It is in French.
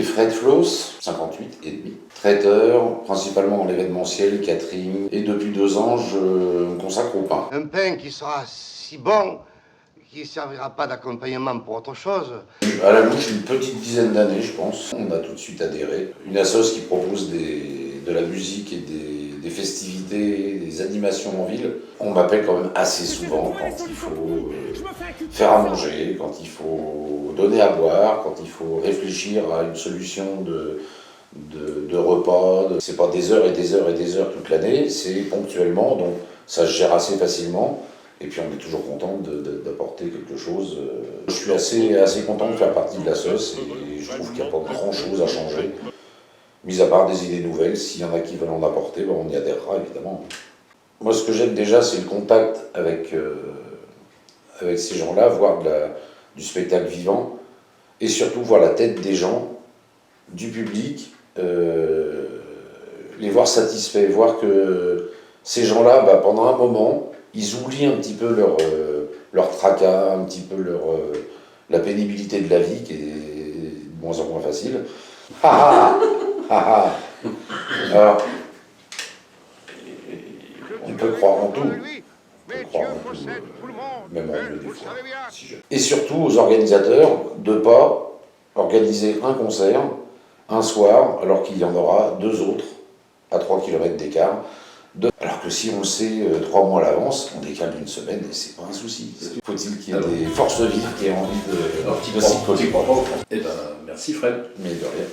Fred Floss, 58 et demi. Traiteur, principalement en événementiel, catering. Et depuis 2 ans, je me consacre au pain. Un pain qui sera si bon qu'il ne servira pas d'accompagnement pour autre chose. À la louche, une petite dizaine d'années, je pense. On a tout de suite adhéré. Une assoce qui propose de la musique et des festivités, des animations en ville. On m'appelle quand même assez souvent quand il faut faire à manger, quand il faut donner à boire, quand il faut réfléchir à une solution de repas. C'est pas des heures et des heures et des heures toute l'année, c'est ponctuellement, donc ça se gère assez facilement. Et puis on est toujours content d'apporter quelque chose. Je suis assez content de faire partie de la sauce et je trouve qu'il n'y a pas grand chose à changer. Mis à part des idées nouvelles, s'il y en a qui veulent en apporter, ben on y adhérera évidemment. Moi ce que j'aime déjà c'est le contact avec ces gens-là, voir du spectacle vivant et surtout voir la tête des gens, du public, les voir satisfaits, voir que ces gens-là, bah, pendant un moment, ils oublient un petit peu leur tracas, un petit peu la pénibilité de la vie qui est de moins en moins facile. Alors, on peut croire en tout. Même en Dieu des fois. Et surtout aux organisateurs de ne pas organiser un concert un soir alors qu'il y en aura 2 autres à 3 km d'écart. Alors que si on le sait 3 mois à l'avance, on décale d'une semaine et c'est pas un souci. Faut-il qu'il y ait des forces vives qui aient envie de s'y coller. Eh ben, merci Fred. Mais de rien.